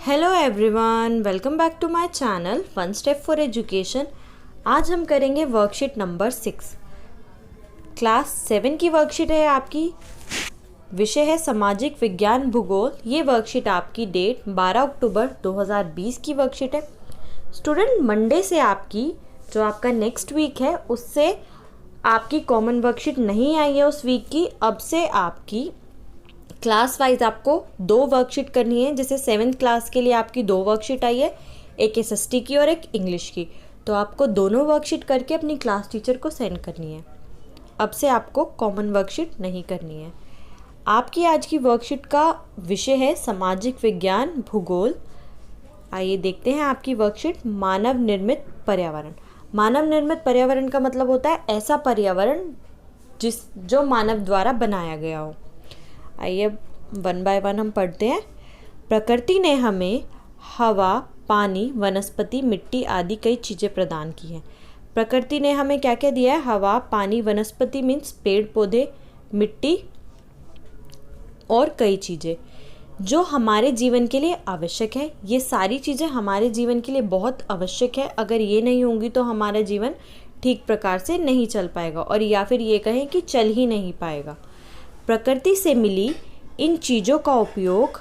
Hello everyone, welcome back to my channel one step for education. आज हम करेंगे worksheet number 6। Class 7 की worksheet है आपकी। विषय है सामाजिक विज्ञान भूगोल। ये वर्कशीट आपकी डेट 12 अक्टूबर 2020 की वर्कशीट है। स्टूडेंट, मंडे से आपकी जो आपका नेक्स्ट वीक है उससे आपकी कॉमन वर्कशीट नहीं आई है उस वीक की। अब से आपकी क्लास वाइज आपको 2 वर्कशीट करनी है। जैसे 7th क्लास के लिए आपकी 2 वर्कशीट आई है, एक एसएसटी की और एक इंग्लिश की। तो आपको दोनों वर्कशीट करके अपनी क्लास टीचर को सेंड करनी है। अब से आपको कॉमन वर्कशीट नहीं करनी है। आपकी आज की वर्कशीट का विषय है सामाजिक विज्ञान भूगोल। आइए देखते हैं आपकी वर्कशीट। मानव निर्मित पर्यावरण। मानव निर्मित पर्यावरण का मतलब होता है ऐसा पर्यावरण जो मानव द्वारा बनाया गया हो। आइए वन बाय वन हम पढ़ते हैं। प्रकृति ने हमें हवा, पानी, वनस्पति, मिट्टी आदि कई चीज़ें प्रदान की हैं। प्रकृति ने हमें क्या क्या दिया है? हवा, पानी, वनस्पति मीन्स पेड़ पौधे, मिट्टी और कई चीज़ें जो हमारे जीवन के लिए आवश्यक है। ये सारी चीज़ें हमारे जीवन के लिए बहुत आवश्यक है। अगर ये नहीं होंगी तो हमारा जीवन ठीक प्रकार से नहीं चल पाएगा, और या फिर ये कहें कि चल ही नहीं पाएगा। प्रकृति से मिली इन चीज़ों का उपयोग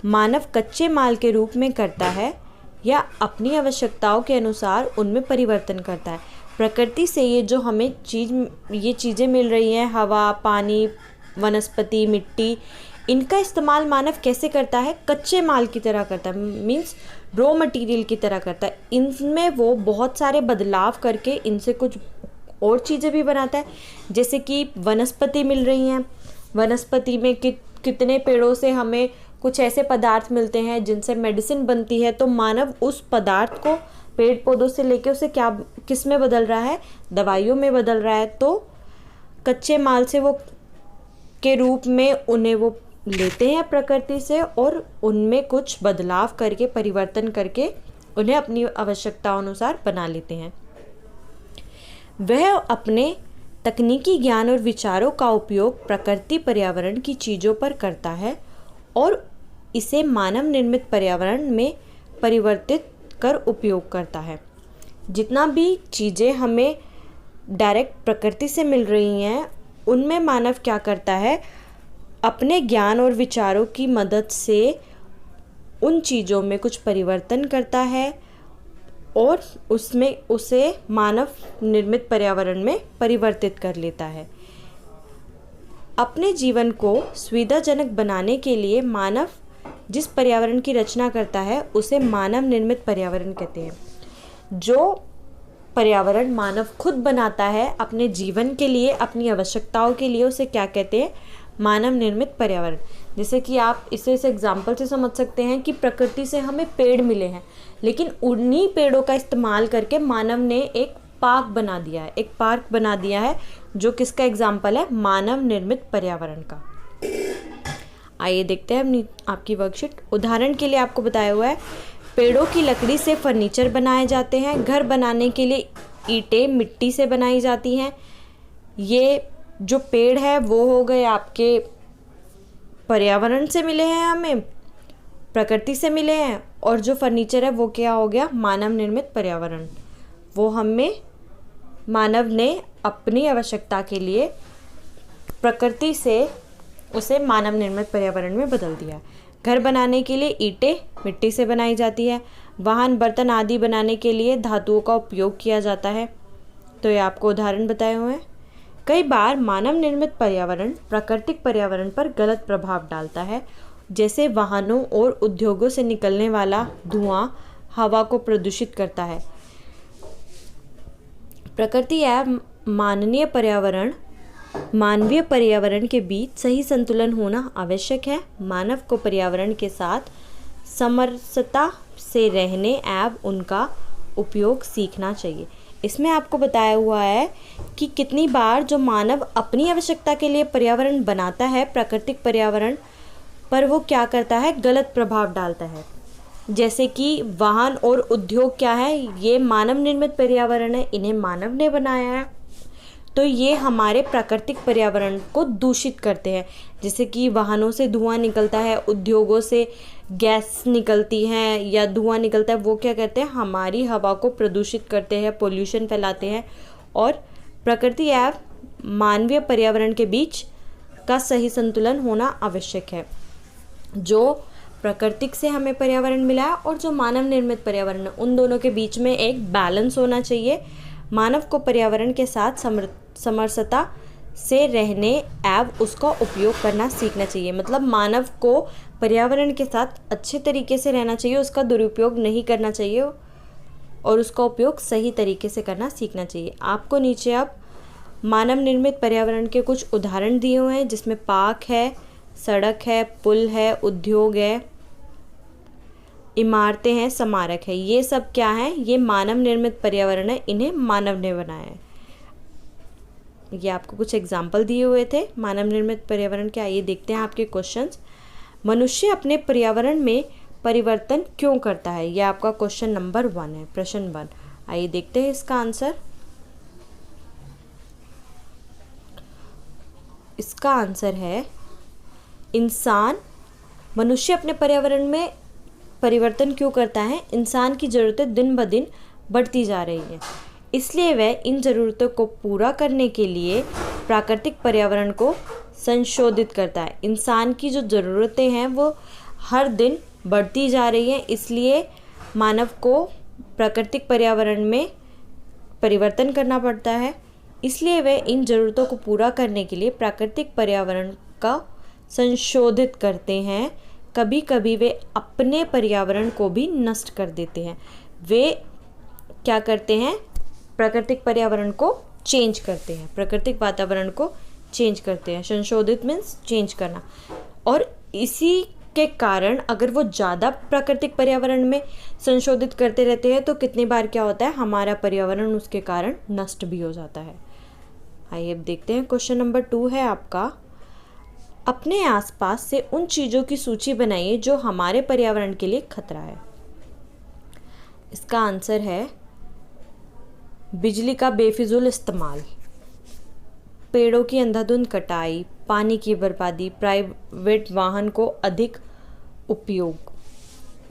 मानव कच्चे माल के रूप में करता है या अपनी आवश्यकताओं के अनुसार उनमें परिवर्तन करता है। प्रकृति से ये जो हमें ये चीज़ें मिल रही हैं, हवा, पानी, वनस्पति, मिट्टी, इनका इस्तेमाल मानव कैसे करता है? कच्चे माल की तरह करता है, मीन्स रॉ मटेरियल की तरह करता है। इनमें वो बहुत सारे बदलाव करके इनसे कुछ और चीज़ें भी बनाता है। जैसे कि वनस्पति मिल रही हैं, वनस्पति में कितने पेड़ों से हमें कुछ ऐसे पदार्थ मिलते हैं जिनसे मेडिसिन बनती है। तो मानव उस पदार्थ को पेड़ पौधों से लेके उसे किस में बदल रहा है? दवाइयों में बदल रहा है। तो कच्चे माल से वो के रूप में उन्हें वो लेते हैं प्रकृति से, और उनमें कुछ बदलाव करके, परिवर्तन करके उन्हें अपनी आवश्यकताओं अनुसार बना लेते हैं। वह अपने तकनीकी ज्ञान और विचारों का उपयोग प्रकृति पर्यावरण की चीज़ों पर करता है और इसे मानव निर्मित पर्यावरण में परिवर्तित कर उपयोग करता है। जितना भी चीज़ें हमें डायरेक्ट प्रकृति से मिल रही हैं उनमें मानव क्या करता है? अपने ज्ञान और विचारों की मदद से उन चीज़ों में कुछ परिवर्तन करता है और उसे मानव निर्मित पर्यावरण में परिवर्तित कर लेता है। अपने जीवन को सुविधाजनक बनाने के लिए मानव जिस पर्यावरण की रचना करता है उसे मानव निर्मित पर्यावरण कहते हैं। जो पर्यावरण मानव खुद बनाता है अपने जीवन के लिए, अपनी आवश्यकताओं के लिए, उसे क्या कहते हैं? मानव निर्मित पर्यावरण। जैसे कि आप इसे इस एग्जाम्पल से समझ सकते हैं कि प्रकृति से हमें पेड़ मिले हैं, लेकिन उन्हीं पेड़ों का इस्तेमाल करके मानव ने एक पार्क बना दिया है, एक पार्क बना दिया है, जो किसका एग्जाम्पल है? मानव निर्मित पर्यावरण का। आइए देखते हैं आपकी वर्कशीट। उदाहरण के लिए आपको बताया हुआ है पेड़ों की लकड़ी से फर्नीचर बनाए जाते हैं। घर बनाने के लिए ईंटें मिट्टी से बनाई जाती हैं। ये जो पेड़ है वो हो गए आपके पर्यावरण से मिले हैं, हमें प्रकृति से मिले हैं, और जो फर्नीचर है वो क्या हो गया? मानव निर्मित पर्यावरण। वो हमें मानव ने अपनी आवश्यकता के लिए प्रकृति से उसे मानव निर्मित पर्यावरण में बदल दिया। घर बनाने के लिए ईंटें मिट्टी से बनाई जाती है। वाहन, बर्तन आदि बनाने के लिए धातुओं का उपयोग किया जाता है। तो ये आपको उदाहरण बताए हुए हैं। कई बार मानव निर्मित पर्यावरण प्राकृतिक पर्यावरण पर गलत प्रभाव डालता है। जैसे वाहनों और उद्योगों से निकलने वाला धुआं हवा को प्रदूषित करता है। प्रकृति एवं मानवीय पर्यावरण के बीच सही संतुलन होना आवश्यक है। मानव को पर्यावरण के साथ समरसता से रहने एवं उनका उपयोग सीखना चाहिए। इसमें आपको बताया हुआ है कि कितनी बार जो मानव अपनी आवश्यकता के लिए पर्यावरण बनाता है, प्राकृतिक पर्यावरण पर वो क्या करता है? गलत प्रभाव डालता है। जैसे कि वाहन और उद्योग क्या है? ये मानव निर्मित पर्यावरण है, इन्हें मानव ने बनाया है। तो ये हमारे प्राकृतिक पर्यावरण को दूषित करते हैं। जैसे कि वाहनों से धुआं निकलता है, उद्योगों से गैस निकलती हैं या धुआं निकलता है, वो क्या करते हैं, हमारी हवा को प्रदूषित करते हैं, पोल्यूशन फैलाते हैं। और प्रकृति एवं मानवीय पर्यावरण के बीच का सही संतुलन होना आवश्यक है। जो प्राकृतिक से हमें पर्यावरण मिला है और जो मानव निर्मित पर्यावरण है, उन दोनों के बीच में एक बैलेंस होना चाहिए। मानव को पर्यावरण के साथ समरसता से रहने एवं उसका उपयोग करना सीखना चाहिए। मतलब मानव को पर्यावरण के साथ अच्छे तरीके से रहना चाहिए, उसका दुरुपयोग नहीं करना चाहिए और उसका उपयोग सही तरीके से करना सीखना चाहिए। आपको नीचे अब मानव निर्मित पर्यावरण के कुछ उदाहरण दिए हुए हैं, जिसमें पार्क है, सड़क है, पुल है, उद्योग है, इमारतें हैं, स्मारक है। ये सब क्या है, ये मानव निर्मित पर्यावरण है, इन्हें मानव ने बनाया है। ये आपको कुछ एग्जाम्पल दिए हुए थे मानव निर्मित पर्यावरण के। आइए देखते हैं आपके क्वेश्चंस। मनुष्य अपने पर्यावरण में परिवर्तन क्यों करता है, यह आपका क्वेश्चन नंबर 1 है, प्रश्न 1। आइए देखते हैं इसका आंसर। इसका आंसर है मनुष्य अपने पर्यावरण में परिवर्तन क्यों करता है। इंसान की ज़रूरतें दिन ब दिन बढ़ती जा रही हैं, इसलिए वह इन ज़रूरतों को पूरा करने के लिए प्राकृतिक पर्यावरण को संशोधित करता है। इंसान की जो ज़रूरतें हैं वो हर दिन बढ़ती जा रही हैं, इसलिए मानव को प्राकृतिक पर्यावरण में परिवर्तन करना पड़ता है। इसलिए वे इन ज़रूरतों को पूरा करने के लिए प्राकृतिक पर्यावरण का संशोधित करते हैं। कभी कभी वे अपने पर्यावरण को भी नष्ट कर देते हैं। वे क्या करते हैं, प्राकृतिक पर्यावरण को चेंज करते हैं, प्राकृतिक वातावरण को चेंज करते हैं। संशोधित मीन्स चेंज करना। और इसी के कारण अगर वो ज़्यादा प्राकृतिक पर्यावरण में संशोधित करते रहते हैं तो कितनी बार क्या होता है, हमारा पर्यावरण उसके कारण नष्ट भी हो जाता है। आइए अब देखते हैं क्वेश्चन नंबर 2 है आपका। अपने आसपास से उन चीज़ों की सूची बनाइए जो हमारे पर्यावरण के लिए खतरा है। इसका आंसर है बिजली का बेफिजूल इस्तेमाल, पेड़ों की अंधाधुंध कटाई, पानी की बर्बादी, प्राइवेट वाहन को अधिक उपयोग।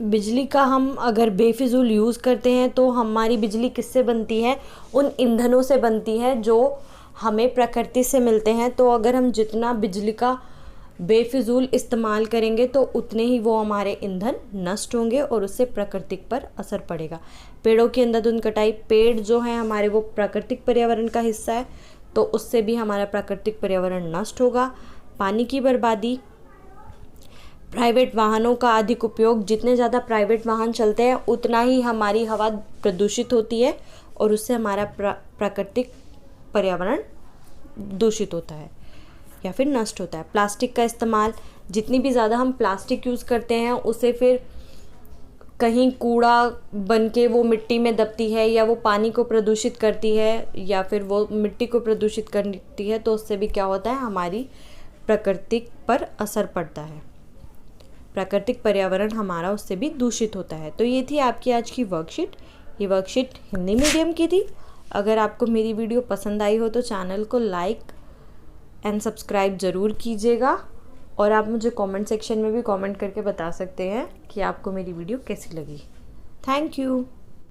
बिजली का हम अगर बेफिजूल यूज़ करते हैं तो हमारी बिजली किससे बनती है, उन ईंधनों से बनती है जो हमें प्रकृति से मिलते हैं। तो अगर हम जितना बिजली का बेफिजूल इस्तेमाल करेंगे तो उतने ही वो हमारे ईंधन नष्ट होंगे और उससे प्राकृतिक पर असर पड़ेगा। पेड़ों की अंधाधुंध कटाई, पेड़ जो है हमारे वो प्राकृतिक पर्यावरण का हिस्सा है, तो उससे भी हमारा प्राकृतिक पर्यावरण नष्ट होगा। पानी की बर्बादी, प्राइवेट वाहनों का अधिक उपयोग, जितने ज़्यादा प्राइवेट वाहन चलते हैं उतना ही हमारी हवा प्रदूषित होती है और उससे हमारा प्राकृतिक पर्यावरण दूषित होता है या फिर नष्ट होता है। प्लास्टिक का इस्तेमाल, जितनी भी ज़्यादा हम प्लास्टिक यूज़ करते हैं उसे फिर कहीं कूड़ा बन के वो मिट्टी में दबती है या वो पानी को प्रदूषित करती है या फिर वो मिट्टी को प्रदूषित करती है, तो उससे भी क्या होता है, हमारी प्राकृतिक पर असर पड़ता है, प्राकृतिक पर्यावरण हमारा उससे भी दूषित होता है। तो ये थी आपकी आज की वर्कशीट। ये वर्कशीट हिंदी मीडियम की थी। अगर आपको मेरी वीडियो पसंद आई हो तो चैनल को लाइक एंड सब्सक्राइब ज़रूर कीजिएगा और आप मुझे कमेंट सेक्शन में भी कमेंट करके बता सकते हैं कि आपको मेरी वीडियो कैसी लगी। Thank you.